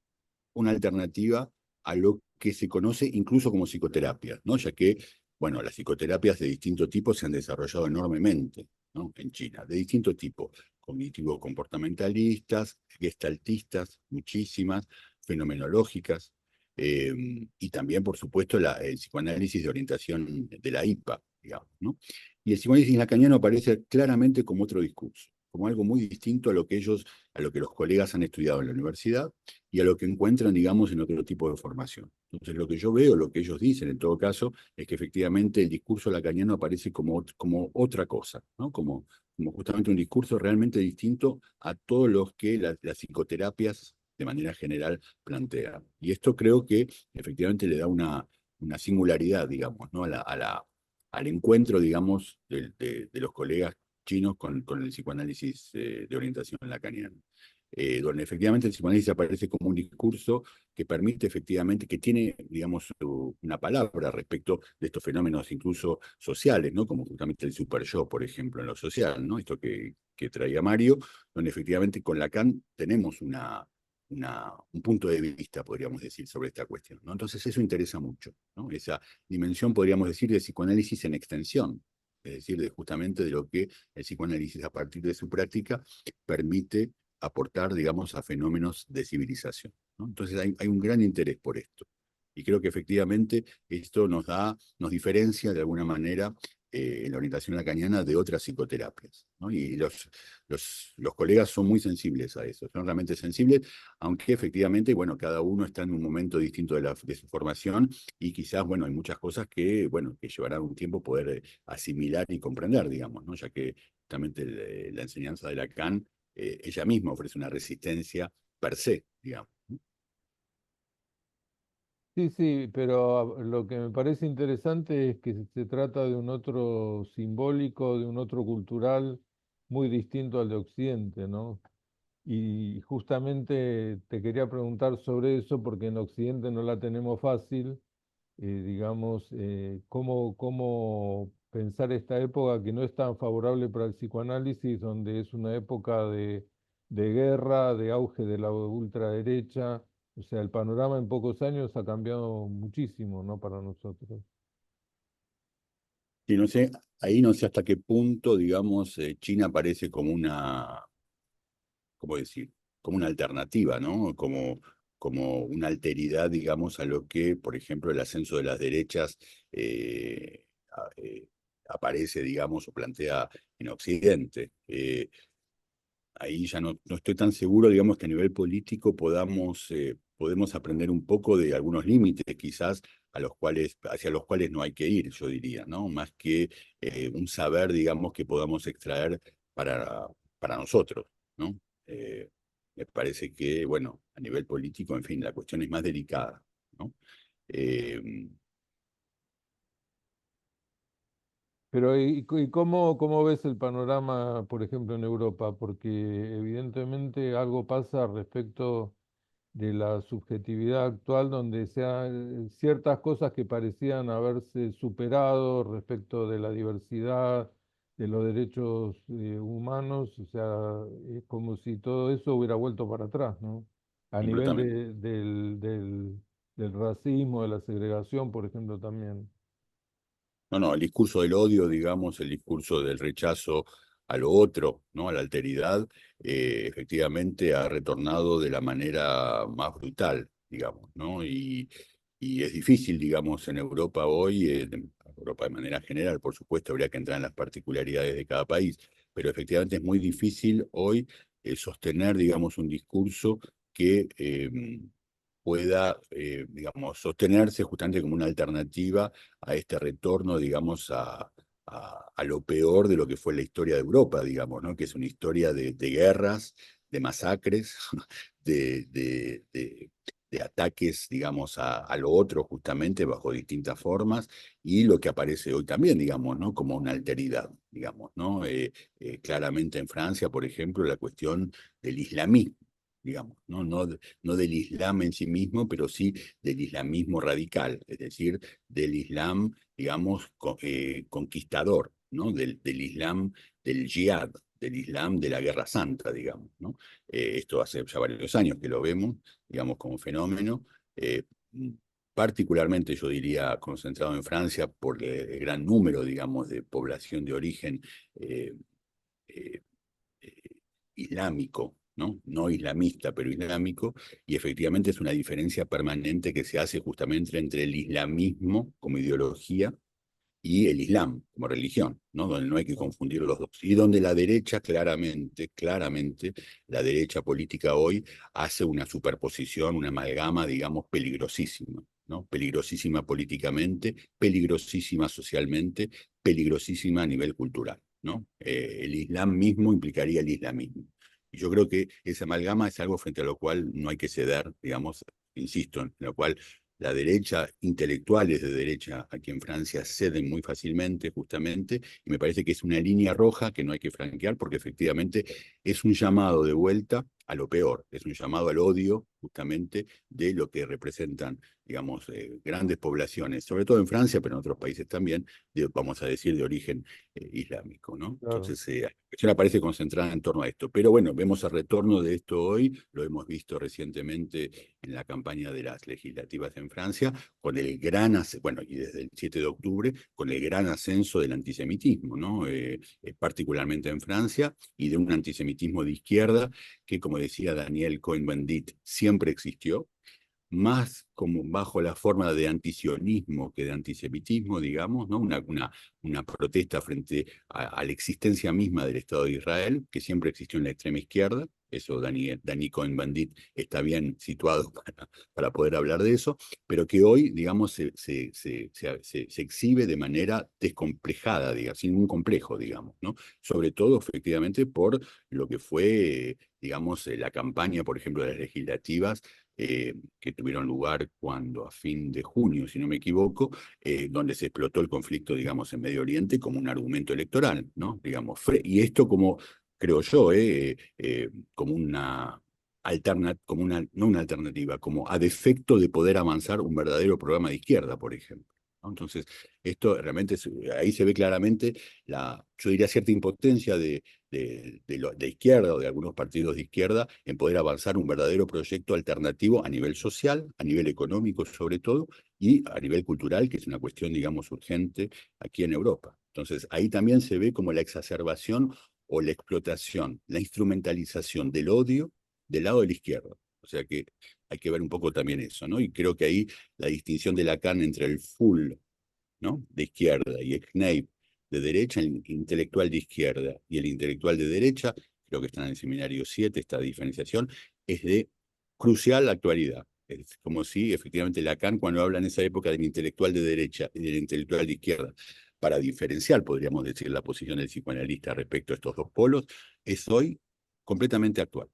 una alternativa a lo que se conoce incluso como psicoterapia, ¿no? Ya que, bueno, las psicoterapias de distinto tipo se han desarrollado enormemente, ¿no? En China, de distinto tipo, cognitivo-comportamentalistas, gestaltistas, muchísimas, fenomenológicas, y también, por supuesto, el psicoanálisis de orientación de la IPA, digamos, ¿no? Y el psicoanálisis lacaniano aparece claramente como otro discurso, como algo muy distinto a lo que los colegas han estudiado en la universidad y a lo que encuentran, digamos, en otro tipo de formación. Entonces, lo que yo veo, lo que ellos dicen, en todo caso, es que efectivamente el discurso lacaniano aparece como otra cosa, ¿no? Como justamente un discurso realmente distinto a todos los que las psicoterapias de manera general plantean. Y esto creo que efectivamente le da una singularidad, digamos, ¿no? Al encuentro, digamos, de los colegas chinos con el psicoanálisis de orientación lacaniana. donde efectivamente el psicoanálisis aparece como un discurso que permite efectivamente, que tiene, digamos, una palabra respecto de estos fenómenos incluso sociales, ¿no? Como justamente el super yo, por ejemplo, en lo social, ¿no? Esto que traía Mario, donde efectivamente con Lacan tenemos un punto de vista, podríamos decir, sobre esta cuestión, ¿no? Entonces eso interesa mucho, ¿no? Esa dimensión, podríamos decir, de psicoanálisis en extensión, es decir, justamente de lo que el psicoanálisis a partir de su práctica permite aportar, digamos, a fenómenos de civilización, ¿no? Entonces hay un gran interés por esto. Y creo que efectivamente esto nos diferencia de alguna manera en la orientación lacaniana de otras psicoterapias, ¿no? Y los colegas son muy sensibles a eso, son realmente sensibles, aunque efectivamente, bueno, cada uno está en un momento distinto de su formación y quizás, bueno, hay muchas cosas que, bueno, que llevarán un tiempo poder asimilar y comprender, digamos, ¿no? Ya que justamente la enseñanza de Lacan, ella misma ofrece una resistencia per se, digamos. Sí, sí, pero lo que me parece interesante es que se trata de un otro simbólico, de un otro cultural muy distinto al de Occidente, ¿no? Y justamente te quería preguntar sobre eso porque en Occidente no la tenemos fácil, digamos, cómo pensar esta época que no es tan favorable para el psicoanálisis, donde es una época de guerra, de auge de la ultraderecha. O sea, el panorama en pocos años ha cambiado muchísimo, ¿no? Para nosotros. Y no sé, ahí no sé hasta qué punto, digamos, China aparece como ¿cómo decir? Como una alternativa, ¿no? Como una alteridad, digamos, a lo que, por ejemplo, el ascenso de las derechas aparece, digamos, o plantea en Occidente. Ahí ya no estoy tan seguro, digamos, que a nivel político podemos aprender un poco de algunos límites, quizás, hacia los cuales no hay que ir, yo diría, ¿no? Más que un saber, digamos, que podamos extraer para, para nosotros, ¿no? Eh, Me parece que, bueno, a nivel político, en fin, la cuestión es más delicada, ¿no? Eh, Pero ¿y cómo ves el panorama, por ejemplo, en Europa? Porque evidentemente algo pasa respecto de la subjetividad actual, donde ciertas cosas que parecían haberse superado respecto de la diversidad, de los derechos humanos, o sea, es como si todo eso hubiera vuelto para atrás, ¿no? A nivel Completamente. del racismo, de la segregación, por ejemplo, también. No, el discurso del odio, digamos, el discurso del rechazo a lo otro, ¿no? A la alteridad, efectivamente ha retornado de la manera más brutal, digamos, ¿no? Y es difícil, digamos, en Europa hoy, en Europa de manera general, por supuesto, habría que entrar en las particularidades de cada país, pero efectivamente es muy difícil hoy sostener, digamos, un discurso que pueda, digamos, sostenerse justamente como una alternativa a este retorno, digamos, a lo peor de lo que fue la historia de Europa, digamos, ¿no? Que es una historia de guerras, de masacres, de, de, de, de ataques, digamos, a lo otro justamente bajo distintas formas, y lo que aparece hoy también, digamos, ¿no? Como una alteridad, digamos, ¿no? Claramente en Francia, por ejemplo, la cuestión del islamismo, digamos, ¿no? No del Islam en sí mismo, pero sí del islamismo radical, es decir, del Islam, digamos, conquistador, ¿no? Del Islam, del jihad, del Islam de la Guerra Santa, digamos, ¿no? Esto hace ya varios años que lo vemos, digamos, como fenómeno, eh, particularmente, yo diría, concentrado en Francia por el gran número, digamos, de población de origen eh, eh, eh, islámico, ¿no? No islamista, pero islámico, y efectivamente es una diferencia permanente que se hace justamente entre el islamismo como ideología y el Islam como religión, ¿no? Donde no hay que confundir los dos. Y donde la derecha claramente, la derecha política hoy hace una superposición, una amalgama, digamos, peligrosísima, ¿no? Peligrosísima políticamente, peligrosísima socialmente, peligrosísima a nivel cultural, ¿no? El Islam mismo implicaría el islamismo. Y yo creo que esa amalgama es algo frente a lo cual no hay que ceder, digamos, insisto, en lo cual la derecha, intelectuales de derecha aquí en Francia ceden muy fácilmente, justamente, y me parece que es una línea roja que no hay que franquear porque efectivamente es un llamado de vuelta a lo peor, es un llamado al odio justamente de lo que representan, digamos, grandes poblaciones, sobre todo en Francia, pero en otros países también, vamos a decir, de origen islámico, ¿no? Claro. Entonces, la cuestión aparece concentrada en torno a esto. Pero bueno, vemos el retorno de esto hoy, lo hemos visto recientemente en la campaña de las legislativas en Francia, con el gran, bueno, y desde el 7 de octubre, con el gran ascenso del antisemitismo, ¿no? Particularmente en Francia, y de un antisemitismo de izquierda que, como decía Daniel Cohn-Bendit, siempre existió, más como bajo la forma de antisionismo que de antisemitismo, digamos, ¿no? Una protesta frente a la existencia misma del Estado de Israel, que siempre existió en la extrema izquierda. Eso Dani Cohn-Bendit está bien situado para poder hablar de eso, pero que hoy, digamos, se exhibe de manera descomplejada, digamos, sin un complejo, digamos, ¿no? Sobre todo, efectivamente, por lo que fue, digamos, la campaña, por ejemplo, de las legislativas, que tuvieron lugar cuando a fin de junio, si no me equivoco, donde se explotó el conflicto, digamos, en Medio Oriente como un argumento electoral, ¿no? Digamos, y esto como, creo yo, como una como no una alternativa, como a defecto de poder avanzar un verdadero programa de izquierda, por ejemplo, ¿no? Entonces, esto realmente, ahí se ve claramente yo diría, cierta impotencia de izquierda o de algunos partidos de izquierda en poder avanzar un verdadero proyecto alternativo a nivel social, a nivel económico sobre todo, y a nivel cultural, que es una cuestión, digamos, urgente aquí en Europa. Entonces, ahí también se ve como la exacerbación o la explotación, la instrumentalización del odio del lado de la izquierda. O sea que hay que ver un poco también eso, ¿no? Y creo que ahí la distinción de Lacan entre el full, ¿no? De izquierda y el Kneip de derecha, el intelectual de izquierda y el intelectual de derecha, creo que están en el seminario 7, esta diferenciación, es de crucial actualidad. Es como si efectivamente Lacan, cuando habla en esa época del intelectual de derecha y del intelectual de izquierda, para diferenciar, podríamos decir, la posición del psicoanalista respecto a estos dos polos, es hoy completamente actual.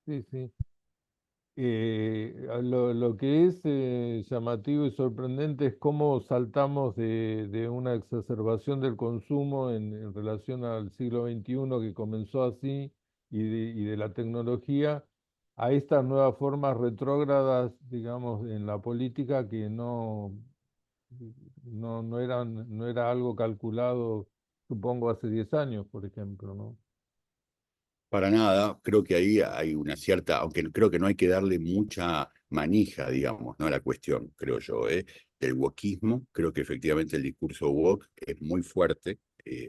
Sí, sí. Lo que es llamativo y sorprendente es cómo saltamos de una exacerbación del consumo en relación al siglo XXI que comenzó así y de la tecnología a estas nuevas formas retrógradas, digamos, en la política que no era algo calculado, supongo, hace 10 años, por ejemplo, ¿no? Para nada, creo que ahí hay una cierta, aunque creo que no hay que darle mucha manija, digamos, ¿no? A la cuestión, creo yo, del wokismo. Creo que efectivamente el discurso woke es muy fuerte,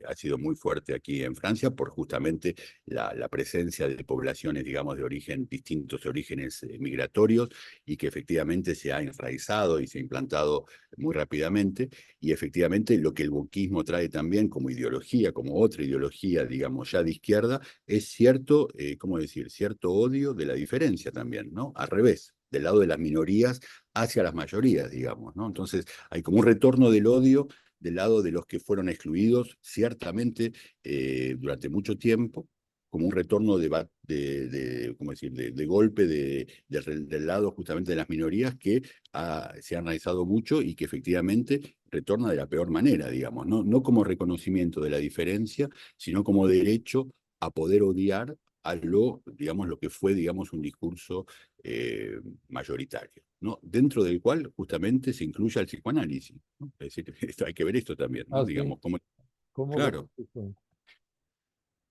ha sido muy fuerte aquí en Francia por justamente la presencia de poblaciones, digamos, de origen, distintos orígenes migratorios, y que efectivamente se ha enraizado y se ha implantado muy rápidamente. Y efectivamente lo que el wokismo trae también como ideología, como otra ideología, digamos, ya de izquierda, es cierto, ¿cómo decir? Cierto odio de la diferencia también, ¿no? Al revés, del lado de las minorías hacia las mayorías, digamos, ¿no? Entonces hay como un retorno del odio del lado de los que fueron excluidos, ciertamente, durante mucho tiempo, como un retorno ¿cómo decir? De golpe del lado justamente de las minorías que se han analizado mucho y que efectivamente retorna de la peor manera, digamos, ¿no? No como reconocimiento de la diferencia, sino como derecho a poder odiar a digamos, lo que fue, digamos, un discurso mayoritario, ¿no? Dentro del cual justamente se incluye el psicoanálisis, ¿no? Es decir, hay que ver esto también, ¿no? Ah, sí. Digamos, como, ¿Cómo claro, es eso?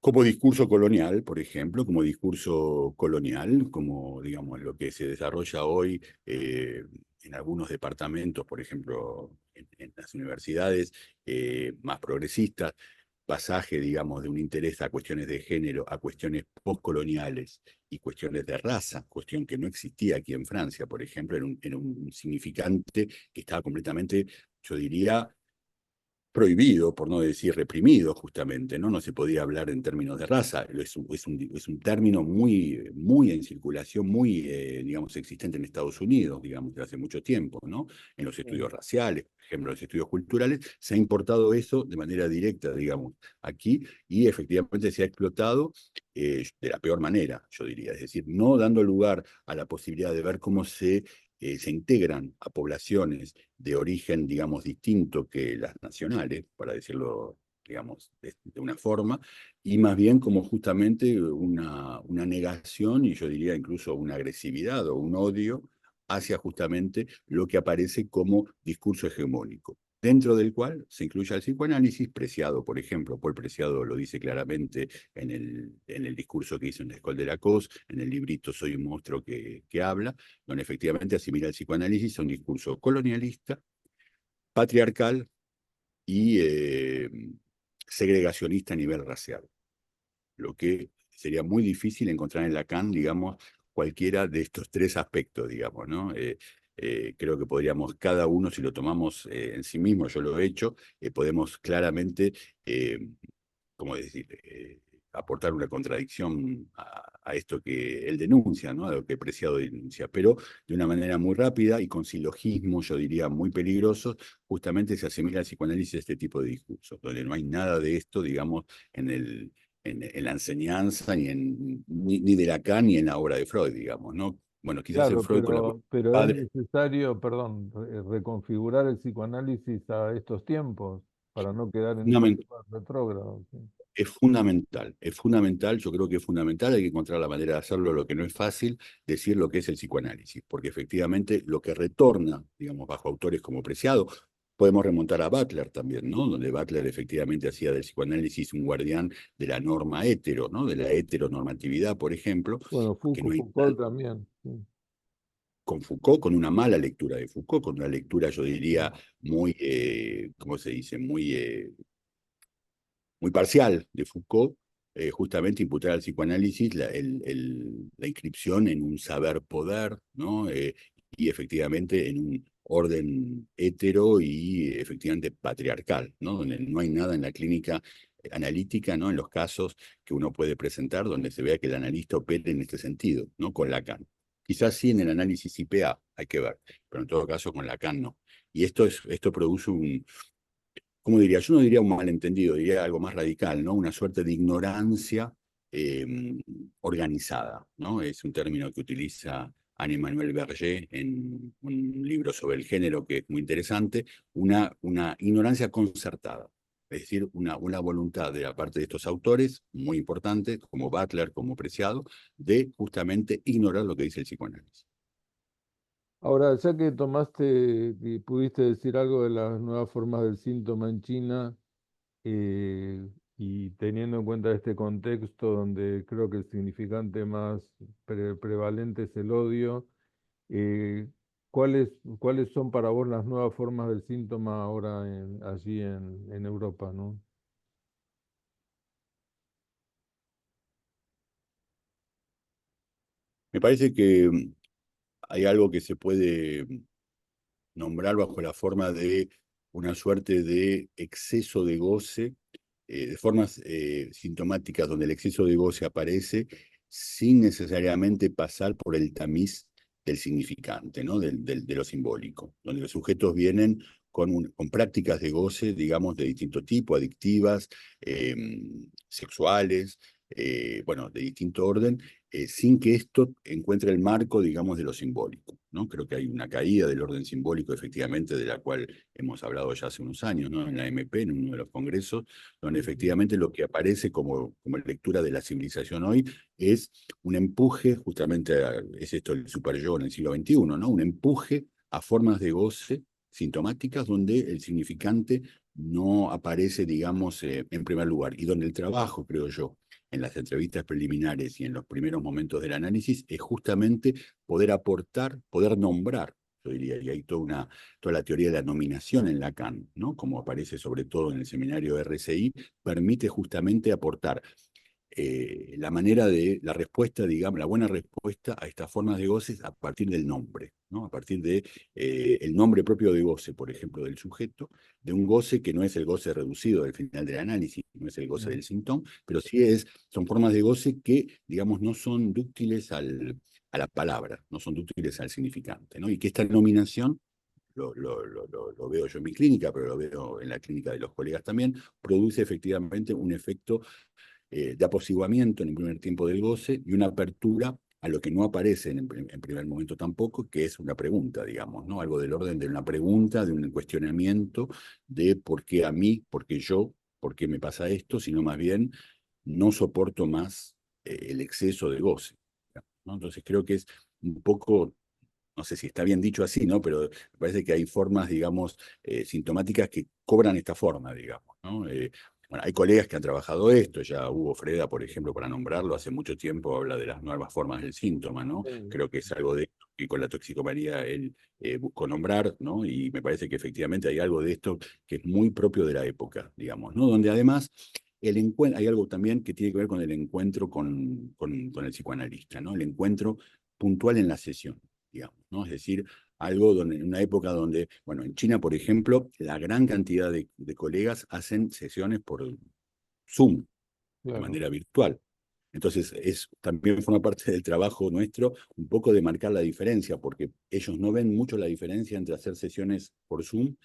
como discurso colonial, por ejemplo, como discurso colonial, como, digamos, lo que se desarrolla hoy en algunos departamentos, por ejemplo, en las universidades más progresistas, pasaje, digamos, de un interés a cuestiones de género, a cuestiones postcoloniales y cuestiones de raza, cuestión que no existía aquí en Francia, por ejemplo, era un significante que estaba completamente, yo diría, prohibido, por no decir reprimido, justamente, ¿no? No se podía hablar en términos de raza. Es un término muy en circulación, muy, digamos, existente en Estados Unidos, digamos, desde hace mucho tiempo, ¿no? En los Sí. estudios raciales, por ejemplo, en los estudios culturales, se ha importado eso de manera directa, digamos, aquí, y efectivamente se ha explotado de la peor manera, yo diría. Es decir, no dando lugar a la posibilidad de ver cómo se integran a poblaciones de origen, digamos, distinto que las nacionales, para decirlo digamos, de una forma, y más bien como justamente una negación, y yo diría incluso una agresividad o un odio hacia justamente lo que aparece como discurso hegemónico, dentro del cual se incluye el psicoanálisis. Preciado, por ejemplo, Paul Preciado lo dice claramente en el discurso que hizo en la École de la Cause, en el librito Soy un monstruo que habla, donde efectivamente asimila el psicoanálisis a un discurso colonialista, patriarcal y segregacionista a nivel racial, lo que sería muy difícil encontrar en Lacan, digamos, cualquiera de estos tres aspectos, digamos, ¿no? Creo que podríamos, cada uno, si lo tomamos en sí mismo, yo lo he hecho, podemos claramente, ¿cómo decir?, aportar una contradicción a esto que él denuncia, ¿no? A lo que Preciado denuncia, pero de una manera muy rápida y con silogismos, yo diría, muy peligrosos, justamente se asimila al psicoanálisis a este tipo de discursos, donde no hay nada de esto, digamos, en la enseñanza, ni de Lacan, ni en la obra de Freud, digamos, ¿no? Bueno, quizás en Claro, Freud con la pero es padre, necesario, perdón, reconfigurar el psicoanálisis a estos tiempos para no quedar en estos temas retrógrados. ¿Sí? es fundamental, yo creo que es fundamental, hay que encontrar la manera de hacerlo, lo que no es fácil, decir lo que es el psicoanálisis, porque efectivamente lo que retorna, digamos, bajo autores como Preciado, podemos remontar a Butler también, ¿no? Donde Butler efectivamente hacía del psicoanálisis un guardián de la norma hetero, ¿no? De la heteronormatividad, por ejemplo, Bueno, que no hay Foucault también. Sí. con Foucault, con una mala lectura de Foucault, con una lectura, yo diría, muy, ¿cómo se dice? Muy parcial de Foucault, justamente imputar al psicoanálisis la inscripción en un saber-poder, ¿no? Y efectivamente en un orden hetero y efectivamente patriarcal, ¿no? Donde no hay nada en la clínica analítica, ¿no? En los casos que uno puede presentar, donde se vea que el analista opera en este sentido, ¿no? Con Lacan. Quizás sí en el análisis IPA, hay que ver, pero en todo caso con Lacan no. Y esto produce ¿cómo diría? Yo no diría un malentendido, diría algo más radical, ¿no? Una suerte de ignorancia eh, organizada, ¿no? Es un término que utiliza Anne-Emmanuel Berger en un libro sobre el género que es muy interesante, una ignorancia concertada. Es decir, una voluntad de la parte de estos autores, muy importante, como Butler, como Preciado, de justamente ignorar lo que dice el psicoanálisis. Ahora, ya que tomaste y pudiste decir algo de las nuevas formas del síntoma en China, y teniendo en cuenta este contexto donde creo que el significante más prevalente es el odio, eh, ¿cuáles, cuáles son para vos las nuevas formas del síntoma ahora allí en Europa, ¿no? Me parece que hay algo que se puede nombrar bajo la forma de una suerte de exceso de goce, de formas sintomáticas donde el exceso de goce aparece sin necesariamente pasar por el tamiz del significante, ¿no? De lo simbólico, donde los sujetos vienen con prácticas de goce, digamos, de distinto tipo, adictivas, eh, sexuales, bueno, de distinto orden, sin que esto encuentre el marco, digamos, de lo simbólico, ¿no? Creo que hay una caída del orden simbólico, efectivamente, de la cual hemos hablado ya hace unos años, ¿no? En la MP, en uno de los congresos, donde Ujú. efectivamente lo que aparece como lectura de la civilización hoy es un empuje, justamente es esto el superyo en el siglo XXI, ¿no? Un empuje a formas de goce sintomáticas donde el significante no aparece, digamos, en primer lugar, y donde el trabajo, creo yo, en las entrevistas preliminares y en los primeros momentos del análisis, es justamente poder aportar, poder nombrar, yo diría, y hay toda la teoría de la nominación en Lacan, ¿no? Como aparece sobre todo en el seminario de RCI, permite justamente aportar la manera de la respuesta, digamos, la buena respuesta a estas formas de goces a partir del nombre, ¿no? A partir de el nombre propio de goce, por ejemplo, del sujeto, de un goce que no es el goce reducido del final del análisis, no es el goce Mm. del síntoma, pero sí son formas de goce que, digamos, no son dúctiles a la palabra, no son dúctiles al significante, ¿no? Y que esta nominación lo veo yo en mi clínica, pero lo veo en la clínica de los colegas también, produce efectivamente un efecto de apaciguamiento en el primer tiempo del goce y una apertura a lo que no aparece en primer momento tampoco, que es una pregunta, digamos, ¿no? Algo del orden de una pregunta, de un cuestionamiento de por qué a mí, por qué yo, por qué me pasa esto, sino más bien no soporto más el exceso de goce, ¿no? Entonces creo que es un poco, no sé si está bien dicho así, ¿no? Pero me parece que hay formas, digamos, sintomáticas que cobran esta forma, digamos, ¿no? Bueno, hay colegas que han trabajado esto, ya Hugo Freda, por ejemplo, para nombrarlo, hace mucho tiempo habla de las nuevas formas del síntoma, ¿no? Sí. Creo que es algo de esto que con la toxicomanía él buscó nombrar, ¿no? Y me parece que efectivamente hay algo de esto que es muy propio de la época, digamos, ¿no? Donde además hay algo también que tiene que ver con el encuentro con el psicoanalista, ¿no? El encuentro puntual en la sesión, digamos, ¿no? Es decir, algo donde, en una época donde, bueno, en China, por ejemplo, la gran cantidad de colegas hacen sesiones por Zoom, de Claro. manera virtual. Entonces, también forma parte del trabajo nuestro un poco de marcar la diferencia, porque ellos no ven mucho la diferencia entre hacer sesiones por Zoom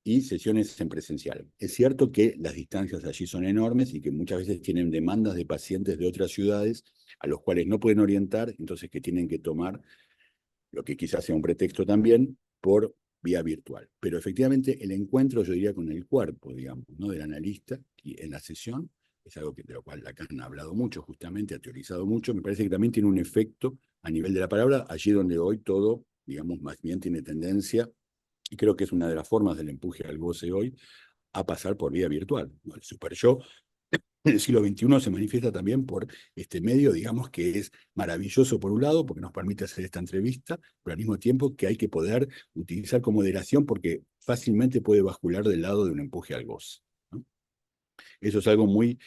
y sesiones en presencial. Es cierto que las distancias allí son enormes y que muchas veces tienen demandas de pacientes de otras ciudades a los cuales no pueden orientar, entonces que tienen que tomar lo que quizás sea un pretexto también, por vía virtual. Pero efectivamente el encuentro, yo diría, con el cuerpo, digamos, ¿no? Del analista y en la sesión, es algo de lo cual Lacan ha hablado mucho, justamente, ha teorizado mucho, me parece que también tiene un efecto a nivel de la palabra, allí donde hoy todo, digamos, más bien tiene tendencia, y creo que es una de las formas del empuje al goce hoy, a pasar por vía virtual, ¿no? El super yo en el siglo XXI se manifiesta también por este medio, digamos, que es maravilloso por un lado, porque nos permite hacer esta entrevista, pero al mismo tiempo que hay que poder utilizar con moderación porque fácilmente puede bascular del lado de un empuje al goce, ¿no? Eso es algo muy,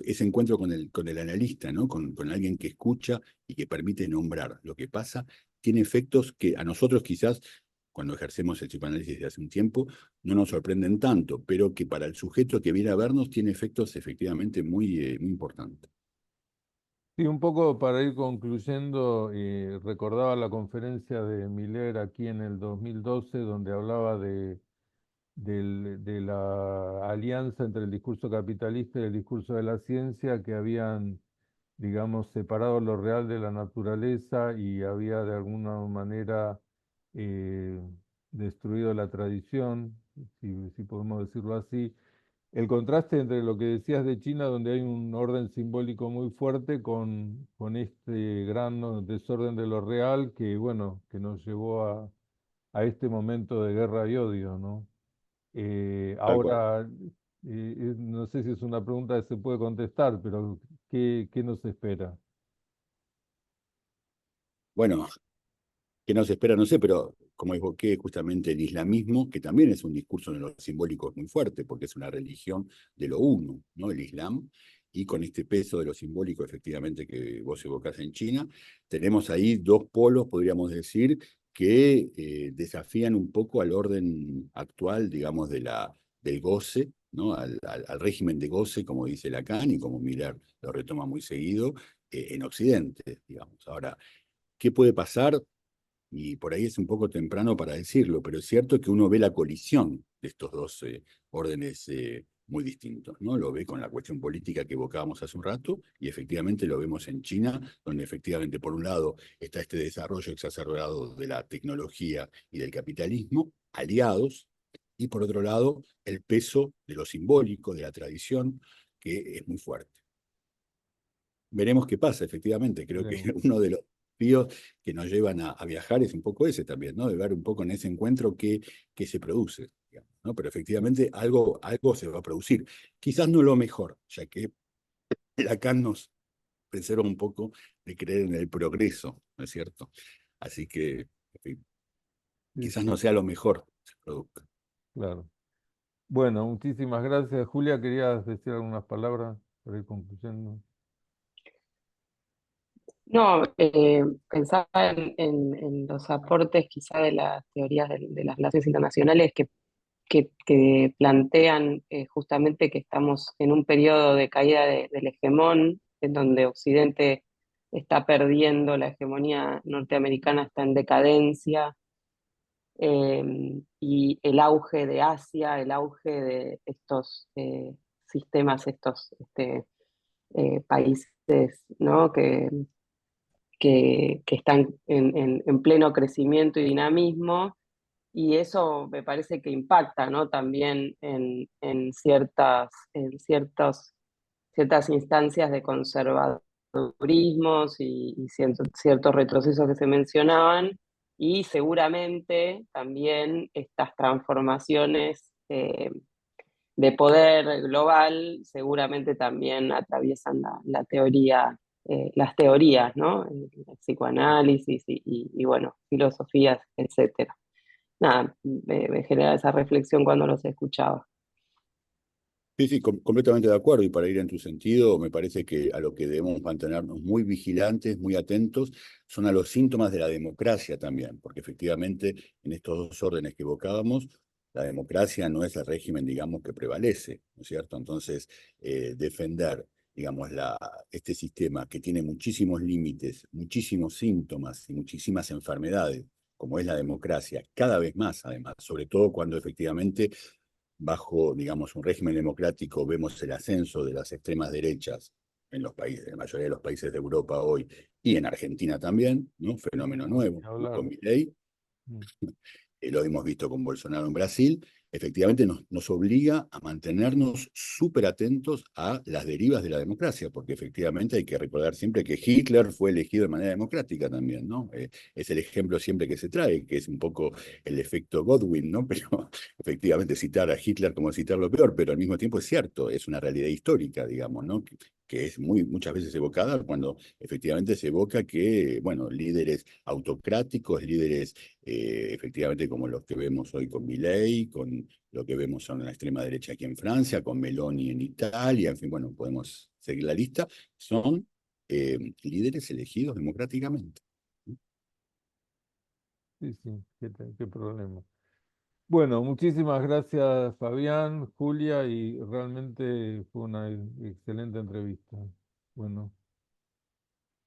ese encuentro con el analista, ¿no? Con alguien que escucha y que permite nombrar lo que pasa, tiene efectos que a nosotros quizás, cuando ejercemos el psicoanálisis de hace un tiempo, no nos sorprenden tanto, pero que para el sujeto que viene a vernos tiene efectos efectivamente muy importantes. Sí, un poco para ir concluyendo, recordaba la conferencia de Miller aquí en el 2012, donde hablaba de la alianza entre el discurso capitalista y el discurso de la ciencia, que habían, digamos, separado lo real de la naturaleza y había de alguna manera eh, destruido la tradición, si podemos decirlo así. El contraste entre lo que decías de China, donde hay un orden simbólico muy fuerte, con este gran desorden de lo real que, bueno, que nos llevó a este momento de guerra y odio, ¿no? Tal cual. Ahora, no sé si es una pregunta que se puede contestar, pero ¿qué nos espera? Bueno, ¿qué nos espera? No sé, pero como evoqué justamente el islamismo, que también es un discurso de lo simbólico muy fuerte, porque es una religión de lo uno, ¿no? El Islam, y con este peso de lo simbólico, efectivamente, que vos evocás en China, tenemos ahí dos polos, podríamos decir, que desafían un poco al orden actual, digamos, del goce, ¿no? Al régimen de goce, como dice Lacan y como Miller lo retoma muy seguido, en Occidente, digamos. Ahora, ¿qué puede pasar? Y por ahí es un poco temprano para decirlo, pero es cierto que uno ve la colisión de estos dos órdenes muy distintos, ¿no? Lo ve con la cuestión política que evocábamos hace un rato, y efectivamente lo vemos en China, donde efectivamente por un lado está este desarrollo exacerbado de la tecnología y del capitalismo, aliados, y por otro lado el peso de lo simbólico, de la tradición, que es muy fuerte. Veremos qué pasa, efectivamente. Creo que Veremos. uno de los desafíos que nos llevan a viajar es un poco ese también, ¿no? De ver un poco en ese encuentro qué se produce, digamos, ¿no? Pero efectivamente algo se va a producir. Quizás no lo mejor, ya que Lacan nos preserva un poco de creer en el progreso, ¿no es cierto? Así que, en fin, Sí, quizás sí, no sea lo mejor que se produzca. claro. Bueno, muchísimas gracias. Julia, ¿querías decir algunas palabras para ir concluyendo? No, pensaba en los aportes quizá de las teorías de las relaciones internacionales que plantean justamente que estamos en un periodo de caída del hegemón, en donde Occidente está perdiendo, la hegemonía norteamericana está en decadencia, y el auge de Asia, el auge de estos sistemas, estos países, ¿no? que están en pleno crecimiento y dinamismo, y eso me parece que impacta, ¿no? También en ciertas instancias de conservadurismos y ciertos retrocesos que se mencionaban, y seguramente también estas transformaciones de poder global seguramente también atraviesan la teoría, las teorías, ¿no? El psicoanálisis y bueno, filosofías, etcétera. Nada, me genera esa reflexión cuando los escuchaba. Sí, sí, completamente de acuerdo. Y para ir en tu sentido, me parece que a lo que debemos mantenernos muy vigilantes, muy atentos, son a los síntomas de la democracia también, porque efectivamente en estos dos órdenes que evocábamos, la democracia no es el régimen, digamos, que prevalece, ¿no es cierto? Entonces, defender, digamos, este sistema que tiene muchísimos límites, muchísimos síntomas y muchísimas enfermedades, como es la democracia, cada vez más, además, sobre todo cuando efectivamente bajo, digamos, un régimen democrático vemos el ascenso de las extremas derechas en los países, en la mayoría de los países de Europa hoy y en Argentina también, ¿no? Fenómeno nuevo, Ni ¿no? hablar. Con Milei, Mm. lo hemos visto con Bolsonaro en Brasil, efectivamente nos obliga a mantenernos súper atentos a las derivas de la democracia, porque efectivamente hay que recordar siempre que Hitler fue elegido de manera democrática también, ¿no? Es el ejemplo siempre que se trae, que es un poco el efecto Godwin, ¿no? Pero efectivamente citar a Hitler como citar lo peor, pero al mismo tiempo es cierto, es una realidad histórica, digamos, ¿no? Que es muchas veces evocada cuando efectivamente se evoca que, bueno, líderes autocráticos, líderes efectivamente como los que vemos hoy con Milei, con lo que vemos en la extrema derecha aquí en Francia, con Meloni en Italia, en fin, bueno, podemos seguir la lista, son líderes elegidos democráticamente. Sí, sí, qué problema. Bueno, muchísimas gracias Fabián, Julia, y realmente fue una excelente entrevista. Bueno.